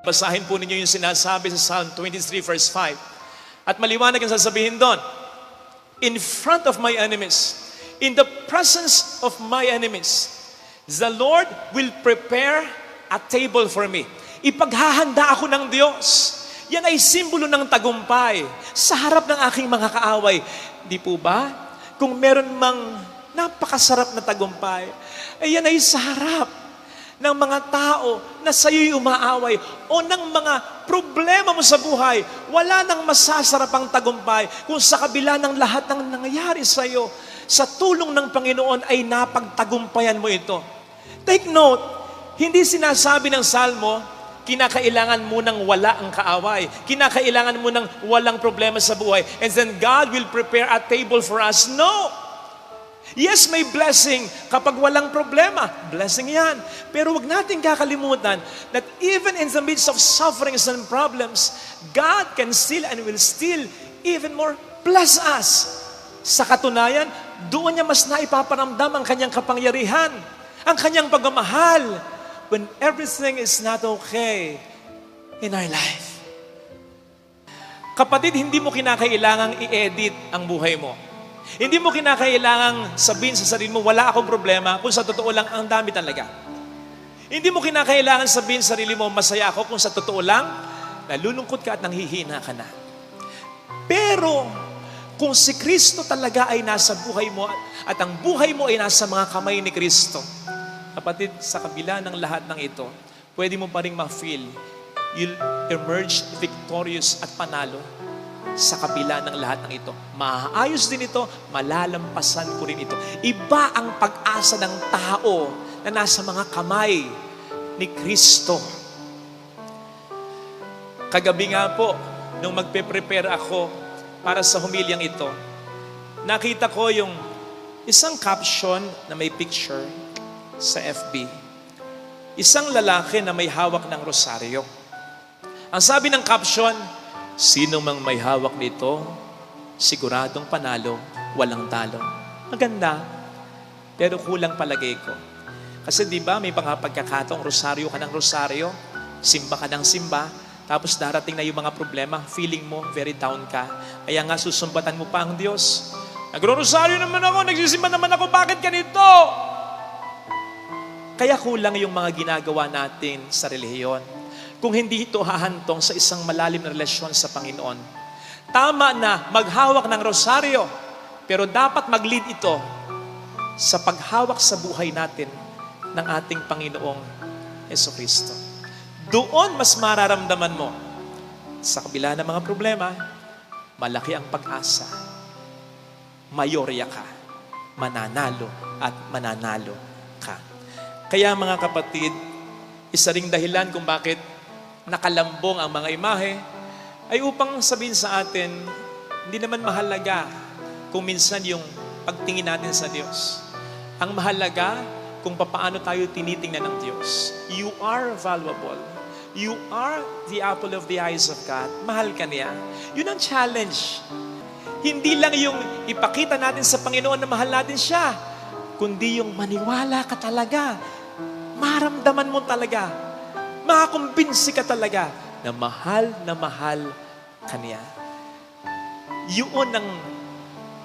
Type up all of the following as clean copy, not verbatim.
Basahin po ninyo yung sinasabi sa Psalm 23 verse 5. At maliwanag ang sasabihin doon. In front of my enemies, in the presence of my enemies, the Lord will prepare a table for me. Ipaghahanda ako ng Diyos. Yan ay simbolo ng tagumpay sa harap ng aking mga kaaway. Di po ba? Kung meron mang napakasarap na tagumpay, ay yan ay sa harap ng mga tao na sa'yo'y umaaway o ng mga problema mo sa buhay. Wala nang masasarap ang tagumpay kung sa kabila ng lahat ng nangyayari sa'yo, sa tulong ng Panginoon ay napagtagumpayan mo ito. Take note, hindi sinasabi ng Salmo, kinakailangan mo nang wala ang kaaway. Kinakailangan mo nang walang problema sa buhay. And then God will prepare a table for us. No! Yes, may blessing kapag walang problema. Blessing yan. Pero wag natin kakalimutan that even in the midst of sufferings and problems, God can still and will still even more bless us. Sa katunayan, doon niya mas naipaparamdam ang kanyang kapangyarihan, ang kanyang pagmamahal when everything is not okay in our life. Kapatid, hindi mo kinakailangang i-edit ang buhay mo. Hindi mo kinakailangang sabihin sa sarili mo, wala akong problema, kung sa totoo lang, ang dami talaga. Hindi mo kinakailangan sabihin sa sarili mo, masaya ako, kung sa totoo lang, nalulungkot ka at nanghihina ka na. Pero, kung si Kristo talaga ay nasa buhay mo, at ang buhay mo ay nasa mga kamay ni Kristo, kapatid, sa kabila ng lahat ng ito, pwede mo pa rin ma-feel, you'll emerge victorious at panalo sa kabila ng lahat ng ito. Maayos din ito, malalampasan ko rin ito. Iba ang pag-asa ng tao na nasa mga kamay ni Kristo. Kagabi nga po, nung magpe-prepare ako para sa humilyang ito, nakita ko yung isang caption na may picture sa FB. Isang lalaki na may hawak ng rosaryo. Ang sabi ng caption, sino mang may hawak nito, siguradong panalo, walang talo. Maganda, pero kulang palagay ko. Kasi di ba may mga pagkakataong rosaryo ka ng rosaryo, simba ka ng simba, tapos darating na yung mga problema, feeling mo very down ka. Kaya nga susumbatan mo pa ang Diyos. Nagro-rosaryo naman ako, nagsisimba naman ako, bakit ganito? Kaya kulang yung mga ginagawa natin sa relihiyon. Kung hindi ito hahantong sa isang malalim na relasyon sa Panginoon. Tama na maghawak ng rosaryo, pero dapat mag-lead ito sa paghawak sa buhay natin ng ating Panginoong Jesucristo. Doon mas mararamdaman mo, sa kabila ng mga problema, malaki ang pag-asa. Mayorya ka, mananalo at mananalo ka. Kaya mga kapatid, isa ring dahilan kung bakit nakalambong ang mga imahe, ay upang sabihin sa atin, hindi naman mahalaga kung minsan yung pagtingin natin sa Diyos. Ang mahalaga kung papaano tayo tinitingnan ng Diyos. You are valuable. You are the apple of the eyes of God. Mahal ka niya. Yun ang challenge. Hindi lang yung ipakita natin sa Panginoon na mahal natin siya, kundi yung maniwala ka talaga. Maramdaman mo talaga. Makakumbinsi ka talaga na mahal ka niya. Yun ang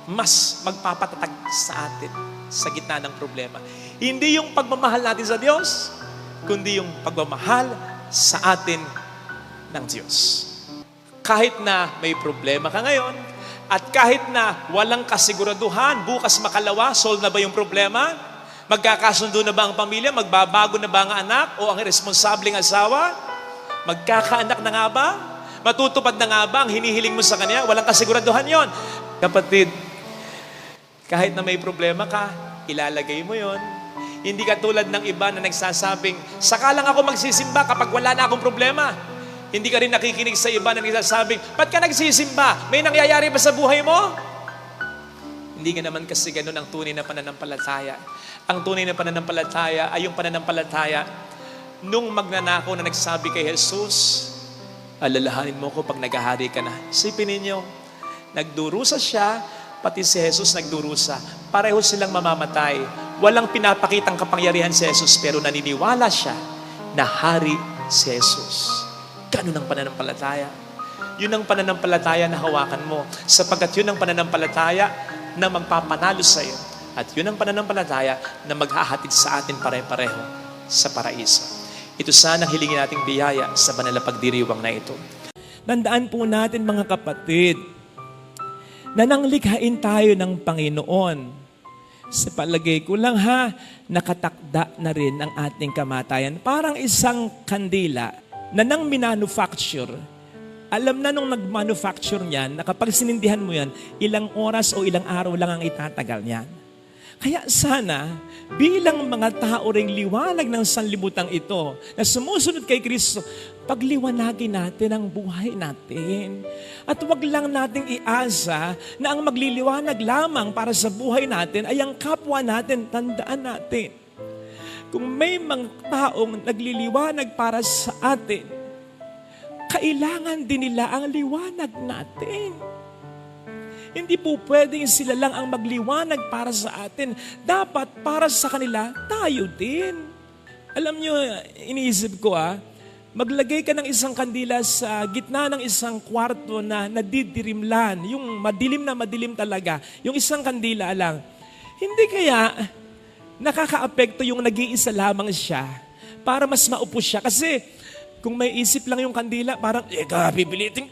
mas magpapatatag sa atin sa gitna ng problema. Hindi yung pagmamahal natin sa Diyos, kundi yung pagmamahal sa atin ng Diyos. Kahit na may problema ka ngayon, at kahit na walang kasiguraduhan, bukas makalawa, solve na ba yung problema? Magkakasundo na ba ang pamilya? Magbabago na ba ang anak o ang irresponsableng asawa? Magkakaanak na nga ba? Matutupad na nga ba ang hinihiling mo sa kanya? Walang kasiguraduhan yon. Kapatid, kahit na may problema ka, ilalagay mo yon. Hindi ka tulad ng iba na nagsasabing, saka lang ako magsisimba kapag wala na akong problema. Hindi ka rin nakikinig sa iba na nagsasabing, ba't ka nagsisimba? May nangyayari ba sa buhay mo? Hindi ka naman kasi ganun ang tunay na pananampalataya. Ang tunay na pananampalataya ay yung pananampalataya nung magnanakaw na nagsabi kay Jesus, alalahanin mo ko pag naghahari ka na. Isipin ninyo, nagdurusa siya, pati si Jesus nagdurusa. Pareho silang mamamatay. Walang pinapakitang kapangyarihan si Jesus, pero naniniwala siya na hari si Jesus. Ganun ang pananampalataya. Yun ang pananampalataya na hawakan mo. Sapagkat yun ang pananampalataya na magpapanalo sa iyo. At yun ang pananampalataya na maghahatid sa atin pare-pareho sa paraiso. Ito sana ang hilingin nating biyaya sa banal na pagdiriwang na ito. Tandaan po natin mga kapatid, na nanglikhain tayo ng Panginoon. Sa palagay ko lang nakatakda na rin ang ating kamatayan. Parang isang kandila na nang minanufacture. Alam na nung nag-manufacture niyan, na kapag sinindihan mo yan, ilang oras o ilang araw lang ang itatagal niyan. Kaya sana, bilang mga tao ring liwanag ng sanlibutan ito, na sumusunod kay Kristo, pagliwanagin natin ang buhay natin. At wag lang nating iasa na ang magliliwanag lamang para sa buhay natin ay ang kapwa natin. Tandaan natin, kung may mga taong nagliliwanag para sa atin, kailangan din nila ang liwanag natin. Hindi po pwedeng sila lang ang magliwanag para sa atin. Dapat para sa kanila, tayo din. Alam nyo, iniisip ko maglagay ka ng isang kandila sa gitna ng isang kwarto na nadidirimlan. Yung madilim na madilim talaga. Yung isang kandila lang. Hindi kaya nakakaapekto yung nag-iisa lamang siya para mas maupo siya. Kasi kung may isip lang yung kandila, parang, pipilitin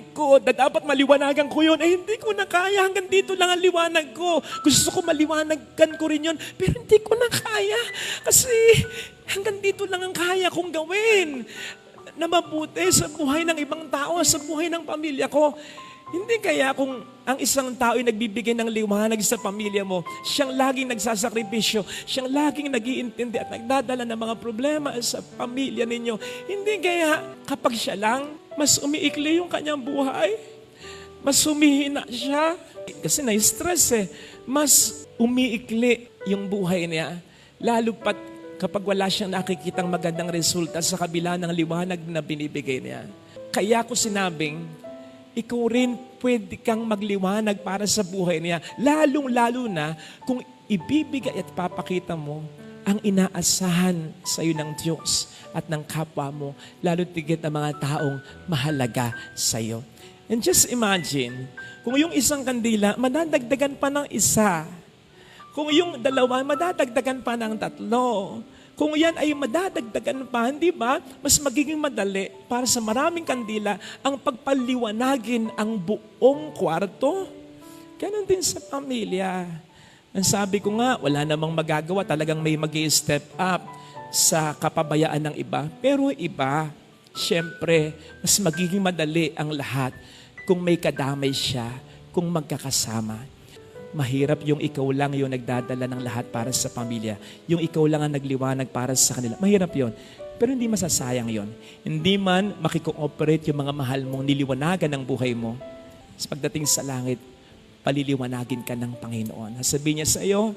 ko, dapat maliwanagan ko yun. Hindi ko na kaya, hanggang dito lang ang liwanag ko. Gusto ko maliwanagan ko rin yun, pero hindi ko na kaya. Kasi hanggang dito lang ang kaya kong gawin na mabuti sa buhay ng ibang tao, sa buhay ng pamilya ko. Hindi kaya kung ang isang tao ay nagbibigay ng liwanag sa pamilya mo, siyang laging nagsasakripisyo, siyang laging nag-iintindi at nagdadala ng mga problema sa pamilya ninyo, hindi kaya kapag siya lang, mas umiikli yung kanyang buhay, mas humihina siya, kasi na-stress mas umiikli yung buhay niya, lalo pat kapag wala siyang nakikitang magandang resulta sa kabila ng liwanag na binibigay niya. Kaya ko sinabing, ikaw rin pwede kang magliwanag para sa buhay niya. Lalong-lalo na kung ibibigay at papakita mo ang inaasahan sa iyo ng Diyos at ng kapwa mo, lalo tigit ang mga taong mahalaga sa iyo. And just imagine, kung yung isang kandila, madadagdagan pa ng isa. Kung yung dalawa, madadagdagan pa ng tatlo. Kung yan ay madadagdagan pa, hindi ba, mas magiging madali para sa maraming kandila ang pagpaliwanagin ang buong kwarto. Ganon din sa pamilya. Ang sabi ko nga, wala namang magagawa, talagang may mag-i-step up sa kapabayaan ng iba. Pero iba, syempre, mas magiging madali ang lahat kung may kadamay siya, kung magkakasama. Mahirap yung ikaw lang yung nagdadala ng lahat para sa pamilya. Yung ikaw lang ang nagliwanag para sa kanila. Mahirap yon. Pero hindi masasayang yon. Hindi man makikooperate yung mga mahal mong niliwanagan ng buhay mo. Sa pagdating sa langit, paliliwanagin ka ng Panginoon. Sabihin niya sa iyo,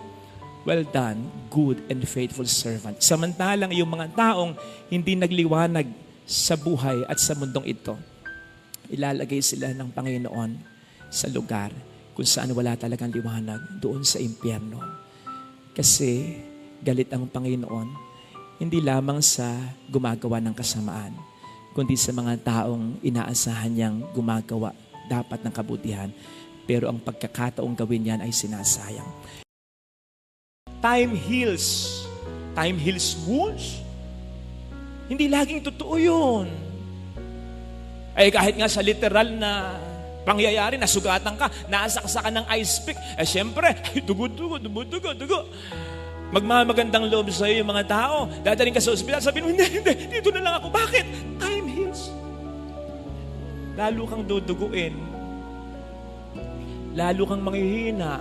well done, good and faithful servant. Samantalang yung mga taong hindi nagliwanag sa buhay at sa mundong ito, ilalagay sila ng Panginoon sa lugar kung saan wala talagang liwanag, doon sa impyerno. Kasi galit ang Panginoon, hindi lamang sa gumagawa ng kasamaan, kundi sa mga taong inaasahan niyang gumagawa dapat ng kabutihan. Pero ang pagkakataong gawin yan ay sinasayang. Time heals. Time heals wounds. Hindi laging totoo yun. Ay kahit nga sa literal na pangyayari, nasugatan ka, nasaksakan ng ice pick. Siyempre, dugo. Magmamagandang loob sa iyo yung mga tao. Dadaling ka sa ospital, sabihin mo, hindi, dito na lang ako. Bakit? Time heals. Lalo kang duduguin. Lalo kang manghihina.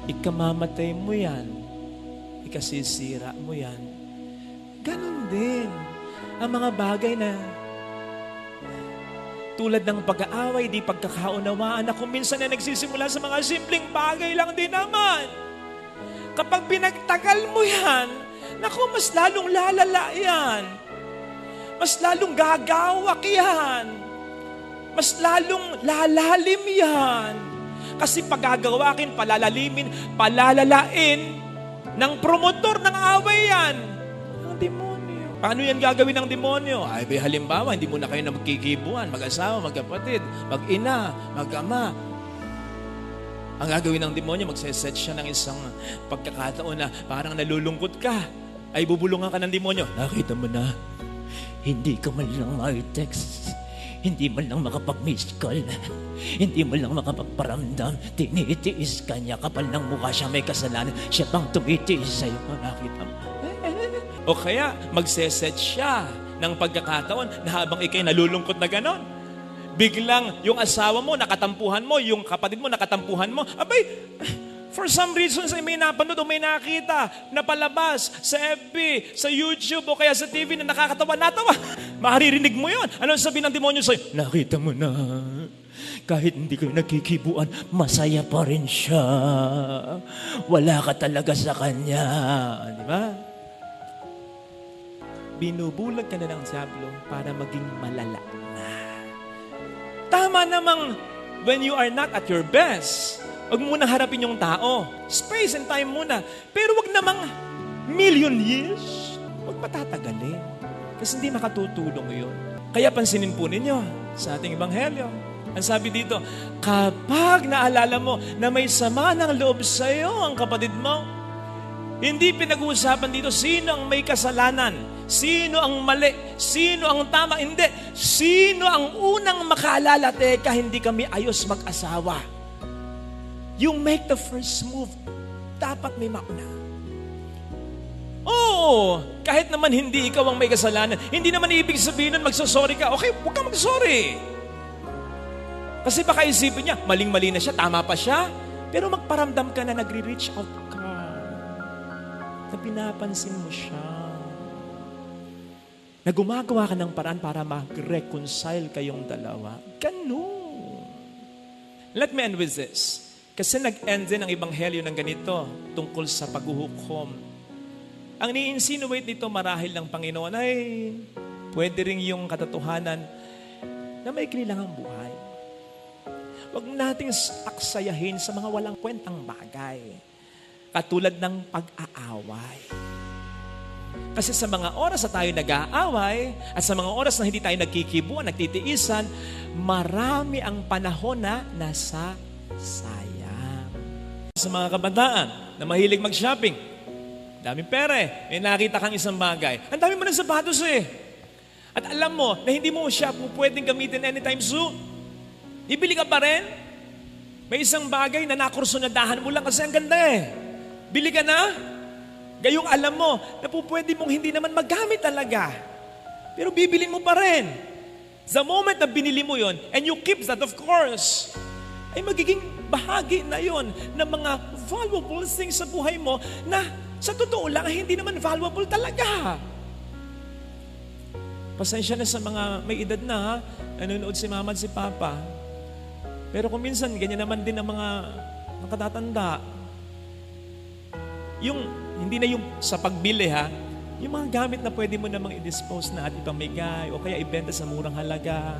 Ikamamatay mo yan. Ikasisira mo yan. Ganon din ang mga bagay na tulad ng pag-aaway, di pagkakaunawaan na kung minsan na nagsisimula sa mga simpleng bagay lang din naman. Kapag pinagtagal mo yan, naku, mas lalong lalala yan. Mas lalong gagawak yan. Mas lalong lalalim yan. Kasi pagagawakin, palalalimin, palalalain ng promotor ng away yan. Ang demonyo. Paano yan gagawin ng demonyo? Ay, halimbawa, hindi mo na kayo na magkikibuan, mag-asawa, magkapatid, mag-ina, mag-ama. Ang gagawin ng demonyo, magseset siya ng isang pagkakataon na parang nalulungkot ka. Ay, bubulungan ka ng demonyo. Nakita mo na, hindi ka man lang mag-text. Hindi man lang makapag-miss call. Hindi man lang makapagparamdam. Tinitiis ka niya. Kapal ng mukha siya, may kasalanan. Siya pang tumitiis sa'yo. Nakita mo. O kaya, magseset siya ng pagkakataon na habang ikay nalulungkot na ganon. Biglang yung asawa mo, nakatampuhan mo, yung kapatid mo, nakatampuhan mo. Abay, for some reasons ay may napanood o may nakita na palabas sa FB, sa YouTube o kaya sa TV na nakakatawa, natawa. Maririnig mo yun. Ano sabihin ng demonyo sa'yo? Nakita mo na. Kahit hindi kayo nagkikibuan, masaya pa rin siya. Wala ka talaga sa kanya. Di ba? Binubulag ka na ng diablo para maging malala na. Tama namang when you are not at your best, wag muna harapin yung tao. Space and time muna. Pero wag namang million years. Wag patatagalin. Kasi hindi makatutulong yun. Kaya pansinin po ninyo sa ating ebanghelyo. Ang sabi dito, kapag naalala mo na may sama ng loob sa'yo ang kapatid mo, hindi pinag-uusapan dito sino ang may kasalanan, sino ang mali, sino ang tama, hindi. Sino ang unang makaalala, teka, hindi kami ayos mag-asawa. You make the first move. Dapat may mauna. Oo, kahit naman hindi ikaw ang may kasalanan, hindi naman ibig sabihin nun magsasorry ka. Okay, huwag kang magsorry. Kasi baka isipin niya, maling-mali na siya, tama pa siya. Pero magparamdam ka na nagre-reach out ka. Na pinapansin mo siya. Na gumagawa ka ng paraan para mag-reconcile kayong dalawa. Ganun. Let me end with this. Kasi nag-end din ang ebanghelyo ng ganito tungkol sa paghuhukom. Ang ni-insinuate nito marahil ng Panginoon ay pwede rin yung katotohanan na may kailangang buhay. Huwag nating aksayahin sa mga walang kwentang bagay. Katulad ng pag-aaway. Kasi sa mga oras na tayo nag-aaway at sa mga oras na hindi tayo nagkikibuan, nagtitiisan, marami ang panahon na nasasayang. Sa mga kabataan na mahilig mag-shopping, daming pera may nakita kang isang bagay. Ang dami mo ng sapatos At alam mo na hindi mo siya pwedeng gamitin anytime soon. Ibili ka pa rin? May isang bagay na nakursunadahan mo lang kasi ang ganda Bili ka na? Gayong alam mo na pwede mong hindi naman magamit talaga. Pero bibilin mo pa rin. The moment na binili mo yon and you keep that, of course, ay magiging bahagi na yon ng mga valuable things sa buhay mo na sa totoo lang ay hindi naman valuable talaga. Pasensya na sa mga may edad na nanonood si mama at si papa. Pero kung minsan, ganyan naman din ang mga nakatatanda. Yung, hindi na yung sa pagbili yung mga gamit na pwede mo namang i-dispose na at ipamigay o kaya ibenta sa murang halaga.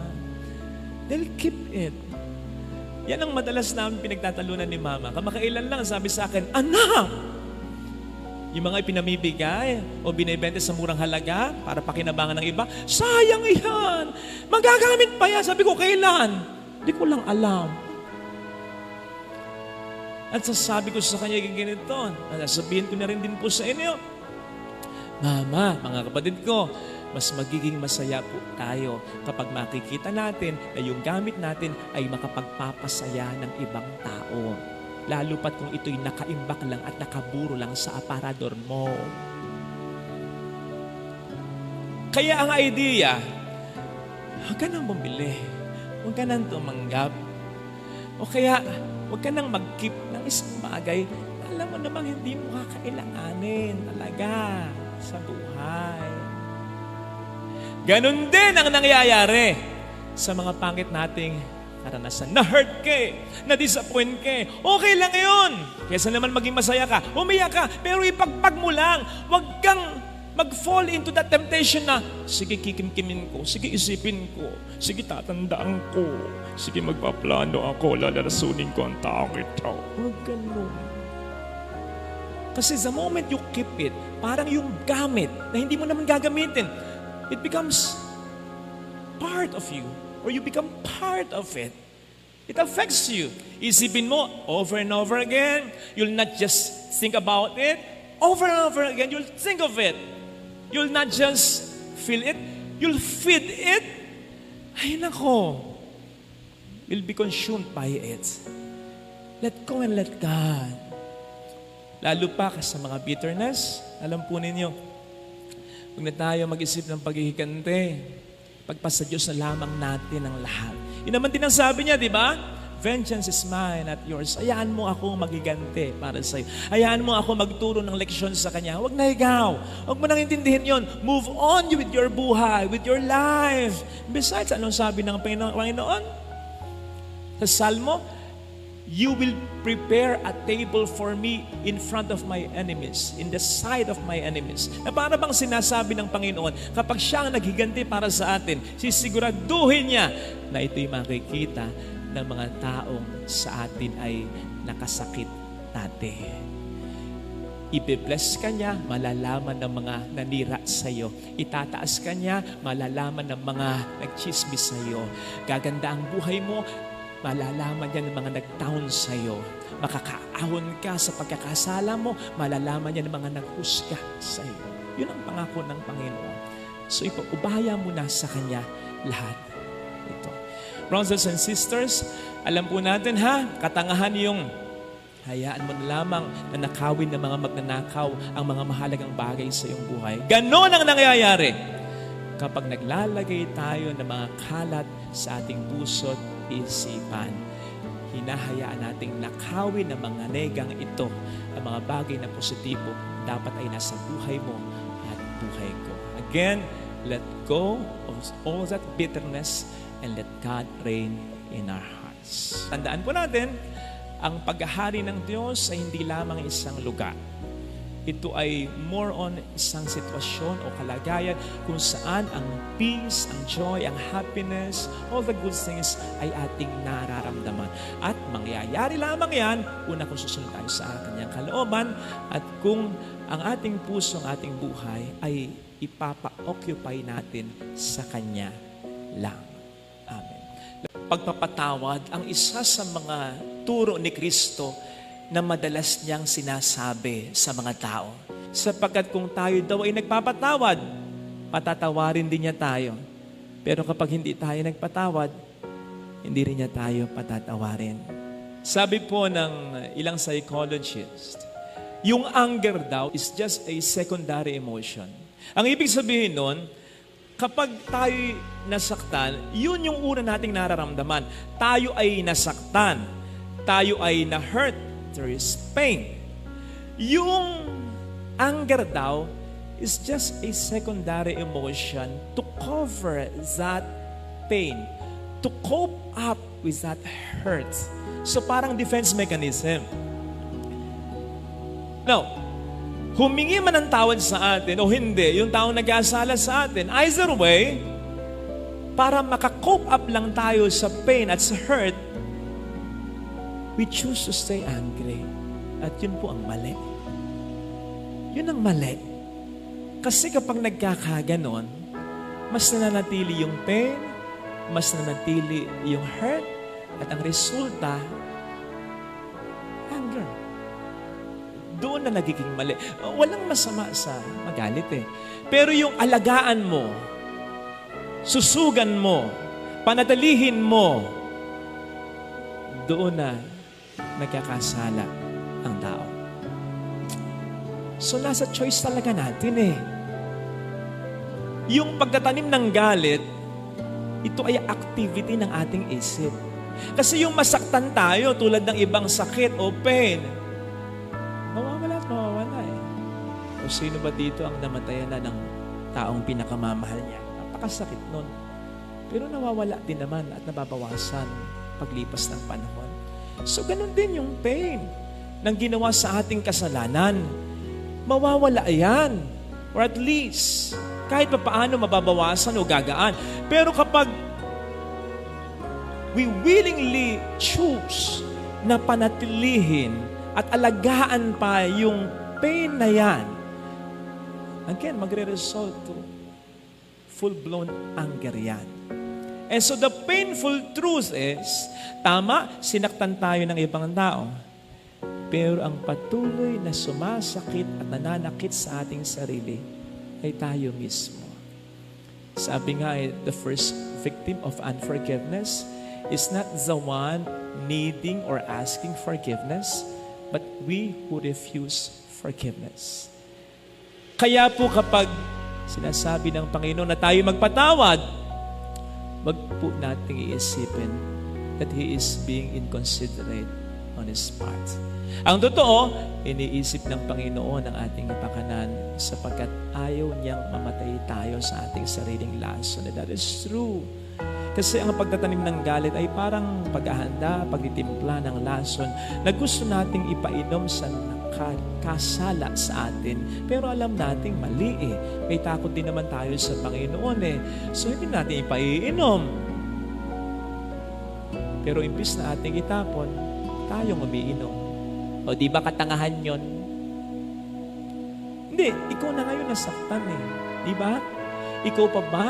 They'll keep it. Yan ang madalas namin pinagtatalunan ni mama. Kamakailan lang sabi sa akin, anak! Yung mga ipinamibigay o binibenta sa murang halaga para pakinabangan ng iba, sayang yan! Magagamit pa yan! Sabi ko, kailan? Hindi ko lang alam. At sasabi ko sa kanya ganito, at sabihin ko na rin din po sa inyo, Mama, mga kapatid ko, mas magiging masaya po tayo kapag makikita natin na yung gamit natin ay makapagpapasaya ng ibang tao. Lalo pat kung ito'y nakaimbak lang at nakaburo lang sa aparador mo. Kaya ang idea, huwag ka nang bumili. Huwag ka nang tumanggap. O kaya, huwag ka nang mag-keep ng isang bagay na alam mo namang hindi mo kakailanganin talaga sa buhay. Ganon din ang nangyayari sa mga pangit nating karanasan. Na-hurt ka na-disappoint ka okay lang yun. Kesa naman maging masaya ka, umiyak ka, pero ipagpag mo lang. Huwag kang mag-fall into that temptation na, sige kikimkimin ko, sige isipin ko, sige tatandaan ko, sige magpaplano ako, lalarasunin ko ang taong ito. Huwag ganun. Kasi the moment you keep it, parang yung gamit na hindi mo naman gagamitin, it becomes part of you, or you become part of it. It affects you. Isipin mo over and over again. You'll not just think about it. Over and over again, you'll think of it. You'll not just feel it, you'll feed it. Ay nako, you'll be consumed by it. Let go and let God. Lalo pa sa mga bitterness, alam po ninyo, huwag na tayo mag-isip ng paghihikante. Pagpasa Diyos na lamang natin ang lahat. Yun naman din ang sabi niya, di ba? Vengeance is mine, not yours. Hayaan mo ako magigante para sa'yo. Hayaan mo ako magturo ng leksyon sa Kanya. Huwag na ikaw. Huwag mo nang intindihin yon. Move on with your buhay, with your life. Besides, anong sabi ng Panginoon? Sa Salmo, you will prepare a table for me in front of my enemies, in the sight of my enemies. Na para bang sinasabi ng Panginoon, kapag siya ang naghiganti para sa atin, sisiguraduhin niya na ito'y makikita ng mga taong sa atin ay nakasakit dati. Ibe-bless ka niya, malalaman ng mga nanira sa iyo. Itataas ka niya, malalaman ng mga nagchismis sa iyo. Gaganda ang buhay mo, malalaman niya ng mga nag-down sa iyo. Makakaahon ka sa pagkakasala mo, malalaman niya ng mga naghusga sa iyo. Yun ang pangako ng Panginoon. So ipaubaya mo na sa Kanya lahat ito. Brothers and sisters, alam po natin katangahan yung hayaan mo na lamang na nakawin ng mga magnanakaw ang mga mahalagang bagay sa iyong buhay. Ganon ang nangyayari kapag naglalagay tayo ng mga kalat sa ating puso't isipan. Hinahayaan nating nakawin ng mga negang ito, ang mga bagay na positibo dapat ay nasa buhay mo at buhay ko. Again, let go of all that bitterness and let God reign in our hearts. Tandaan po natin, ang paghahari ng Diyos ay hindi lamang isang lugar. Ito ay more on isang sitwasyon o kalagayan kung saan ang peace, ang joy, ang happiness, all the good things ay ating nararamdaman. At mangyayari lamang yan, una kung susunod tayo sa Kanyang kalooban at kung ang ating puso, ang ating buhay ay ipapa-occupy natin sa Kanya lang. Amen. Pagpapatawad ang isa sa mga turo ni Kristo na madalas niyang sinasabi sa mga tao. Sapagkat kung tayo daw ay nagpapatawad, patatawarin din niya tayo. Pero kapag hindi tayo nagpatawad, hindi rin niya tayo patatawarin. Sabi po ng ilang psychologists, yung anger daw is just a secondary emotion. Ang ibig sabihin nun, kapag tayo nasaktan, yun yung una nating nararamdaman. Tayo ay nasaktan. Tayo ay na-hurt. There is pain. Yung anger daw is just a secondary emotion to cover that pain, to cope up with that hurt. So parang defense mechanism. Now, humingi man ng tawad sa atin o hindi, yung taong nag-aasala sa atin, either way, para makakope up lang tayo sa pain at sa hurt, we choose to stay angry. At yun po ang mali. Yun ang mali. Kasi kapag nagkakaganon, mas nananatili yung pain, mas nananatili yung hurt, at ang resulta, anger. Doon na nagiging mali. Walang masama sa magalit Pero yung alagaan mo, susugan mo, panatilihin mo, doon na nagkakasala ang tao. So nasa choice talaga natin Yung pagtatanim ng galit, ito ay activity ng ating isip. Kasi yung masaktan tayo tulad ng ibang sakit o pain, mawawala at mawawala O sino ba dito ang namatayan na ng taong pinakamamahal niya? Napakasakit nun. Pero nawawala din naman at nababawasan paglipas ng panahon. So, ganun din yung pain ng ginawa sa ating kasalanan. Mawawala yan. Or at least, kahit pa paano mababawasan o gagaan. Pero kapag we willingly choose na panatilihin at alagaan pa yung pain na yan, again, magre-result to full-blown anger yan. And so the painful truth is, tama, sinaktan tayo ng ibang tao. Pero ang patuloy na sumasakit at nananakit sa ating sarili ay tayo mismo. Sabi nga, the first victim of unforgiveness is not the one needing or asking forgiveness, but we who refuse forgiveness. Kaya po kapag sinasabi ng Panginoon na tayo magpatawad, wag po nating iisipin that He is being inconsiderate on His part. Ang totoo, iniisip ng Panginoon ang ating ipakanan sapagkat ayaw niyang mamatay tayo sa ating sariling lason. And that is true. Kasi ang pagtatanim ng galit ay parang paghahanda, pagtitimpla ng lason na gusto nating ipainom sa kasala sa atin. Pero alam nating mali eh. May takot din naman tayo sa Panginoon eh. So hindi natin ipaiinom. Pero imbis na ating itapon, tayong umiinom. O di ba katangahan yon? Hindi, ikaw na ngayon nasaktan eh. Di ba? Ikaw pa ba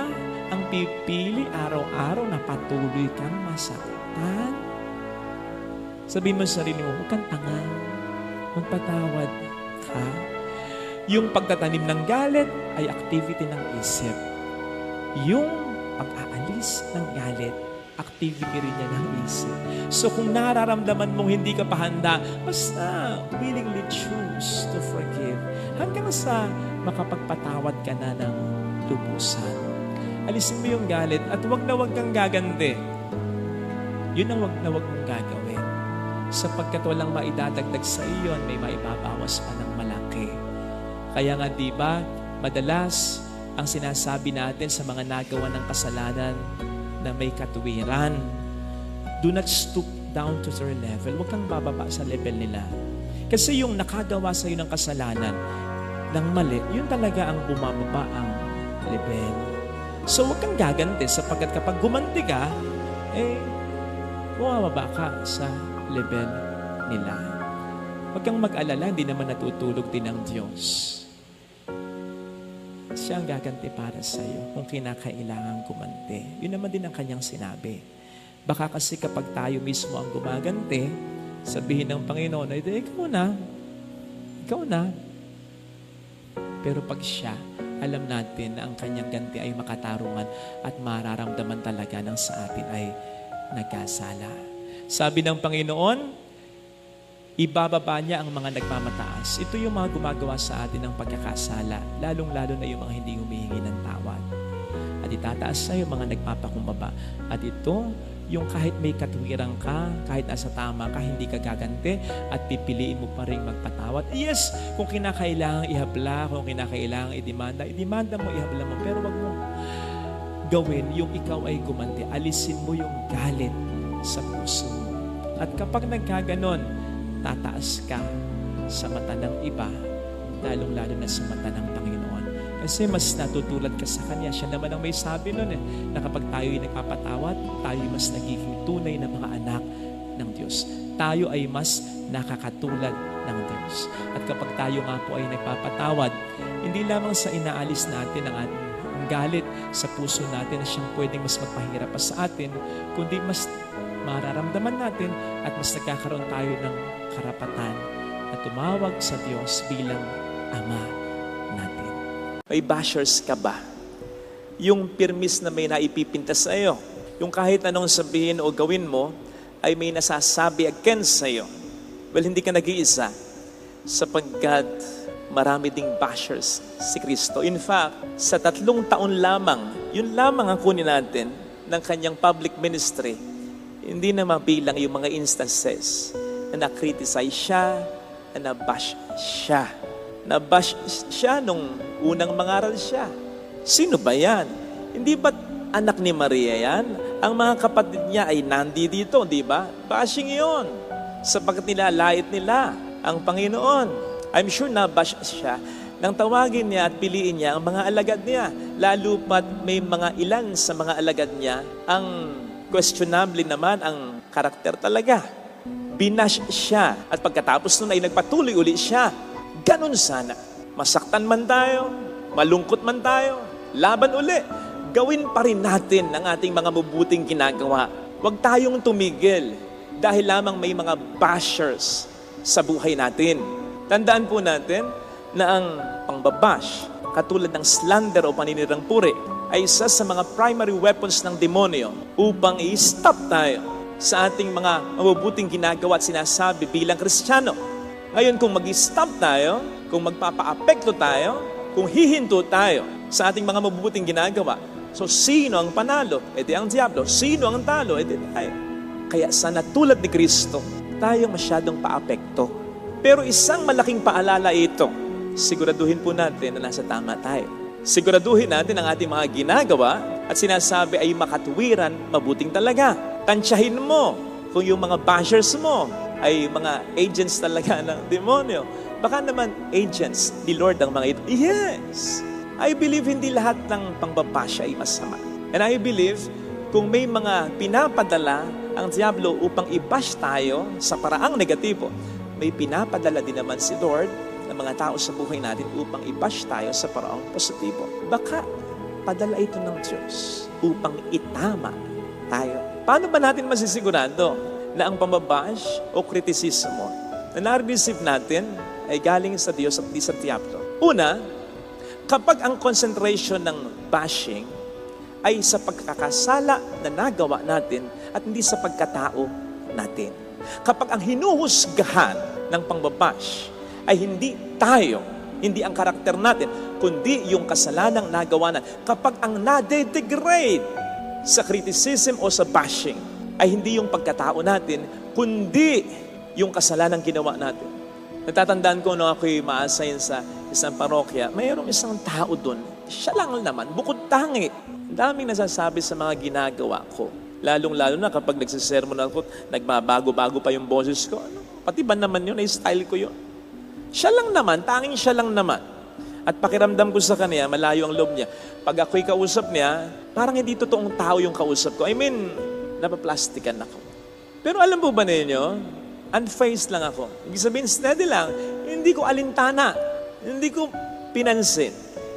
ang pipili araw-araw na patuloy kang masaktan? Sabihin mo sa sarili mo, huwag kang tanga. Magpatawad ka. Yung pagtatanim ng galit ay activity ng isip. Yung pag-aalis ng galit, activity rin niya ng isip. So kung nararamdaman mong hindi ka pa handa, basta willingly choose to forgive hanggang sa makapagpatawad ka na ng lubusan. Alisin mo yung galit at wag na wag kang gaganti. Yun ang wag na wag mong gagawin. Sapagkat walang maidadagdag sa iyo, may maibabawas pa ng malaki. Kaya nga diba, madalas ang sinasabi natin sa mga nagawa ng kasalanan na may katuwiran, do not stoop down to their level. Huwag kang bababa sa level nila. Kasi yung nakagawa sa iyo ng kasalanan ng mali, yun talaga ang bumababa ang level. So huwag kang gaganti sapagkat kapag gumanti ka, bumababa ka sa level nila. Huwag kang mag-alala, hindi naman natutulog din ang Diyos. Siya ang gaganti para sa iyo kung kinakailangan gumanti. Yun naman din ang kanyang sinabi. Baka kasi kapag tayo mismo ang gumaganti, sabihin ng Panginoon, ay ikaw na. Pero pag siya, alam natin na ang kanyang ganti ay makatarungan at mararamdaman talaga ng sa atin ay nagkasala. Sabi ng Panginoon, ibababa niya ang mga nagmamataas. Ito yung mga gumagawa sa atin ng pagkakasala, lalong-lalo na yung mga hindi humihingi ng tawad. At itataas sa yung mga nagpapakumbaba. At ito, yung kahit may katuwiran ka, kahit nasa tama ka, hindi ka gaganti, at pipiliin mo pa rin magpatawad. Yes, kung kinakailangan ihabla, kung kinakailangan idemanda mo, ihabla mo. Pero wag mo gawin yung ikaw ay gumanti. Alisin mo yung galit sa puso mo. At kapag nagkaganon, tataas ka sa mata ng iba, lalong-lalo na sa mata ng Panginoon. Kasi mas natutulad ka sa Kanya. Siya naman ang may sabi nun na kapag tayo ay nagpapatawad, tayo mas nagiging tunay na mga anak ng Diyos. Tayo ay mas nakakatulad ng Diyos. At kapag tayo nga po ay nagpapatawad, hindi lamang sa inaalis natin ang galit sa puso natin na siyang pwedeng mas magpahirap pa sa atin, kundi mas mararamdaman natin at mas nagkakaroon tayo ng karapatan na tumawag sa Diyos bilang Ama natin. May bashers ka ba? Yung pirmis na may naipipinta sa iyo. Yung kahit anong sabihin o gawin mo ay may nasasabi against sa iyo. Well, hindi ka nag-iisa sapagkat marami ding bashers si Kristo. In fact, sa 3 taon lamang, yun lamang ang kunin natin ng kanyang public ministry, hindi na mabilang yung mga instances na na-criticize siya, na na-bash siya. Na-bash siya nung unang mangaral siya. Sino ba yan? Hindi ba anak ni Maria yan? Ang mga kapatid niya ay nandi dito, di ba? Bashing yon. Sapagkat nilalait nila ang Panginoon. I'm sure na-bash siya nang tawagin niya at piliin niya ang mga alagad niya. Lalo pat may mga ilan sa mga alagad niya ang questionable naman ang karakter talaga. Binash siya. At pagkatapos nun ay nagpatuloy uli siya Ganun sana. Masaktan man tayo, malungkot man tayo, laban uli. Gawin pa rin natin ang ating mga mabuting ginagawa. Huwag tayong tumigil dahil lamang may mga bashers sa buhay natin. Tandaan po natin na ang pangbabash, katulad ng slander o paninirang puri, ay isa sa mga primary weapons ng demonyo upang i-stop tayo sa ating mga mabubuting ginagawa at sinasabi bilang Kristiyano. Ngayon, kung mag-stop tayo, kung magpapa-apekto tayo, kung hihinto tayo sa ating mga mabubuting ginagawa, so sino ang panalo? E di ang diablo. Sino ang talo? E di tayo. Kaya sana tulad ni Kristo, tayo masyadong paapekto. Pero isang malaking paalala ito, siguraduhin po natin na nasa tama tayo. Siguraduhin natin ang ating mga ginagawa at sinasabi ay makatuwiran, mabuting talaga. Tansyahin mo kung yung mga bashers mo ay mga agents talaga ng demonyo. Baka naman agents ni Lord ang mga ito. Yes! I believe hindi lahat ng pangbabasya ay masama. And I believe kung may mga pinapadala ang diablo upang i-bash tayo sa paraang negatibo, may pinapadala din naman si Lord ng mga tao sa buhay natin upang i-bash tayo sa paraang positibo. Baka padala ito ng Diyos upang itama tayo. Paano ba natin masisigurado na ang pambabash o kritisismo na na-receive natin ay galing sa Diyos at di sa diablo? Una, kapag ang concentration ng bashing ay sa pagkakasala na nagawa natin at hindi sa pagkatao natin. Kapag ang hinuhusgahan ng pangbabash ay hindi tayo, hindi ang karakter natin, kundi yung kasalanang nagawa natin. Kapag ang na-degrade sa criticism o sa bashing ay hindi yung pagkatao natin, kundi yung kasalanang ginawa natin. Natatandaan ko nung ako'y ma-assign sa isang parokya, mayroong isang tao doon. Siya lang naman, bukod tangi. Ang daming nasasabi sa mga ginagawa ko. Lalong-lalo na kapag nagsisermon ako, nagbabago-bago pa yung boses ko. Pati ba naman yun, ay style ko yun. Siya lang naman, tanging siya lang naman. At pakiramdam ko sa kanya, malayo ang loob niya. Pag ako'y kausap niya, parang hindi totoong tao yung kausap ko. I mean, napaplastikan ako. Pero alam po ba ninyo, unfazed lang ako. Ibig sabihin, steady lang. Hindi ko alintana. Hindi ko pinansin.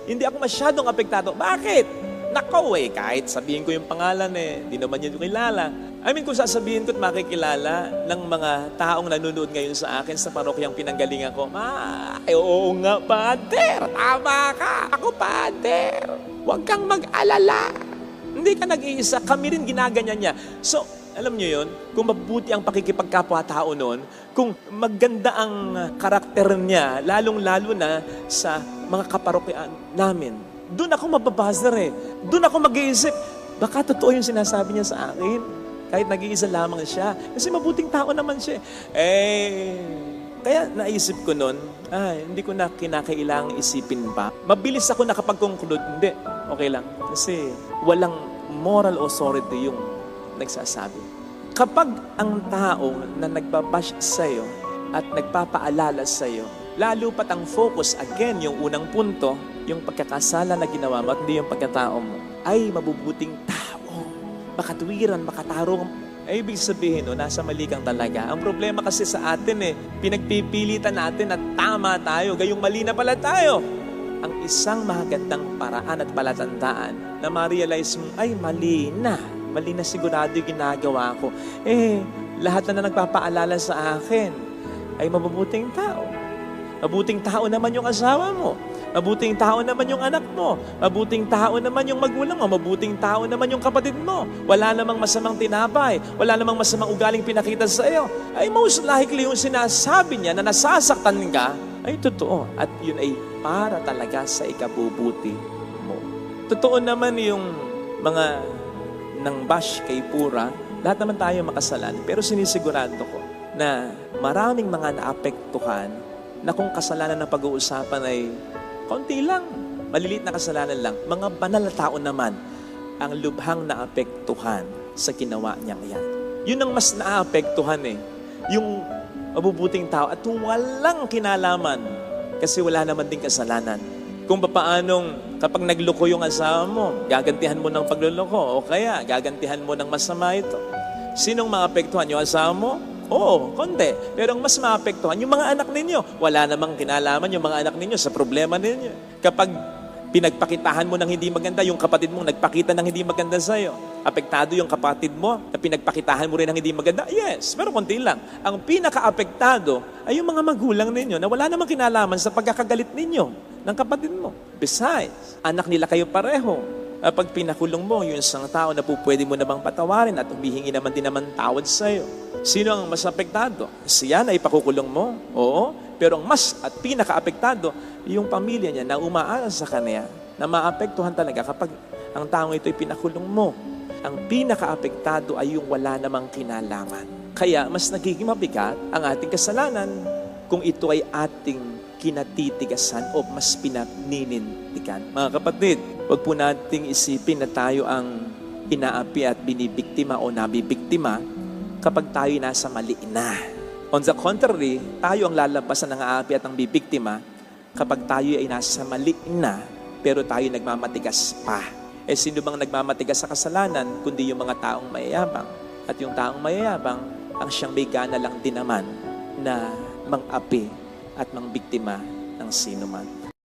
Hindi ako masyadong apektado. Bakit? Nakaw kahit sabihin ko yung pangalan di naman yun kilala. I mean, kung sasabihin ko at makikilala ng mga taong nanonood ngayon sa akin sa parokyang pinanggalingan ko, oo nga, Pader, tama ka. Ako, Pader. Huwag kang mag-alala. Hindi ka nag-iisa. Kami rin ginaganyan niya. So, alam niyo yun, kung mabuti ang pakikipagkapwa-tao noon, kung maganda ang karakter niya, lalong-lalo na sa mga kaparokyaan namin, doon ako mababazar Doon ako mag-iisip, baka totoo yung sinasabi niya sa akin. Kahit nag-iisa lamang siya. Kasi mabuting tao naman siya. Kaya naisip ko noon, hindi ko na kinakailangang isipin pa. Mabilis ako nakapag-conclude, hindi, okay lang. Kasi walang moral authority yung nagsasabi. Kapag ang tao na nagbabash sa'yo at nagpapaalala sa'yo, lalo pat ang focus, again, yung unang punto, yung pagkakasala na ginawa mo at hindi yung pagkatao mo, ay mabubuting tao. Makatuwiran, makatarong. Ay, ibig sabihin, nasa mali kang talaga. Ang problema kasi sa atin pinagpipilitan natin na tama tayo, gayong mali na pala tayo. Ang isang magandang paraan at palatandaan na ma-realize mo, ay mali na sigurado yung ginagawa ko. Lahat na nagpapaalala sa akin ay mabubuting tao. Mabuting tao naman yung asawa mo. Mabuting tao naman yung anak mo. Mabuting tao naman yung magulang mo. Mabuting tao naman yung kapatid mo. Wala namang masamang tinapay. Wala namang masamang ugaling pinakita sa iyo. Ay most likely yung sinasabi niya na nasasaktan ka, ay totoo. At yun ay para talaga sa ikabubuti mo. Totoo naman yung mga nang bash kay Pura, lahat naman tayo makasalanan. Pero sinisigurado ko na maraming mga naapektuhan na kung kasalanan na pag-uusapan ay konti lang, maliliit na kasalanan lang. Mga banal na tao naman ang lubhang naapektuhan sa ginawa niyang yan. Yun ang mas naapektuhan yung mabubuting tao at walang kinalaman kasi wala naman din kasalanan. Kung paanong kapag nagloko yung asawa mo, gagantihan mo ng pagluloko o kaya gagantihan mo ng masama ito. Sinong maapektuhan? Yung asawa mo Oo, konti. Pero ang mas maapektuhan, yung mga anak ninyo. Wala namang kinalaman yung mga anak ninyo sa problema ninyo. Kapag pinagpakitahan mo ng hindi maganda, yung kapatid mong nagpakita ng hindi maganda sa'yo, apektado yung kapatid mo na pinagpakitahan mo rin ng hindi maganda? Yes, pero konti lang. Ang pinaka-apektado ay yung mga magulang ninyo na wala namang kinalaman sa pagkakagalit ninyo ng kapatid mo. Besides, anak nila kayo pareho. Pag pinakulong mo, yung isang tao na po pwede mo namang patawarin at humihingi naman din naman tawad sa'yo. Sino ang mas apektado? Siya na ipakukulong mo? Oo. Pero ang mas at pinaka-apektado, yung pamilya niya na umaasa sa kanya, na maapektuhan talaga kapag ang taong ito ay pinakulong mo. Ang pinaka-apektado ay yung wala namang kinalaman. Kaya mas nagiging mabigat ang ating kasalanan kung ito ay ating kinatitigasan o mas pinaninindigan. Mga kapatid, huwag po nating isipin na tayo ang inaapi at binibiktima o nabibiktima kapag tayo nasa mali na. On the contrary, tayo ang lalabasan ng aapi at ang bibiktima kapag tayo ay nasa mali na pero tayo nagmamatigas pa. Sino bang nagmamatigas sa kasalanan kundi yung mga taong mayayabang? At yung taong mayayabang ang siyang may gana lang din naman na mang-api at mang biktima ng sino man.